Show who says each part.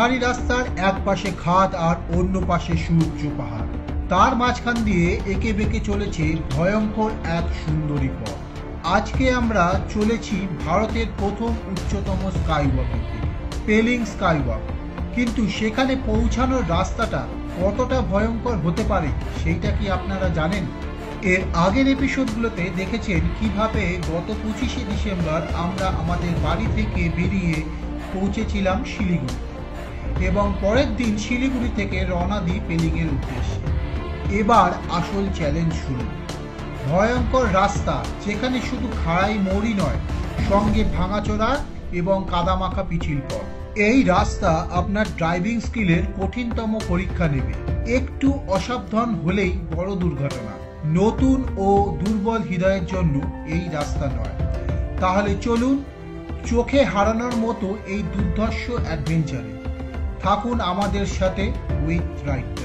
Speaker 1: পাহাড়ি রাস্তার এক পাশে খাদ আর অন্য পাশে সুউচ্চ পাহাড়, তার মাঝখান দিয়ে এঁকে বেঁকে চলেছে ভয়ঙ্কর এক সুন্দরী পথ। আজকে আমরা চলেছি ভারতের প্রথম উচ্চতম স্কাইওয়াকের দিকে, পেলিং স্কাইওয়াক। কিন্তু সেখানে পৌঁছানোর রাস্তাটা কতটা ভয়ঙ্কর হতে পারে সেইটা কি আপনারা জানেন? এর আগের এপিসোডগুলোতে দেখেছেন কিভাবে গত 25শে ডিসেম্বর আমরা আমাদের বাড়ি থেকে বেরিয়ে পৌঁছেছিলাম শিলিগুড়ি এবং পরের দিন শিলিগুড়ি থেকে রওনা দিই পেলিংয়ের উদ্দেশ্যে। এবার আসল চ্যালেঞ্জ শুরু। ভয়ঙ্কর রাস্তা, যেখানে শুধু খাড়াই মোড়ই নয়, সঙ্গে ভাঙাচোরা এবং কাদামাখা পিছিল পথ। এই রাস্তা আপনার ড্রাইভিং স্কিলের কঠিনতম পরীক্ষা নেবে। একটু অসাবধান হলেই বড় দুর্ঘটনা। নতুন ও দুর্বল হৃদয়ের জন্য এই রাস্তা নয়। তাহলে চলুন চোখে হারানোর মতো এই দুর্ধর্ষ অ্যাডভেঞ্চারে থাকুন আমাদের সাথে উইথ রাইড।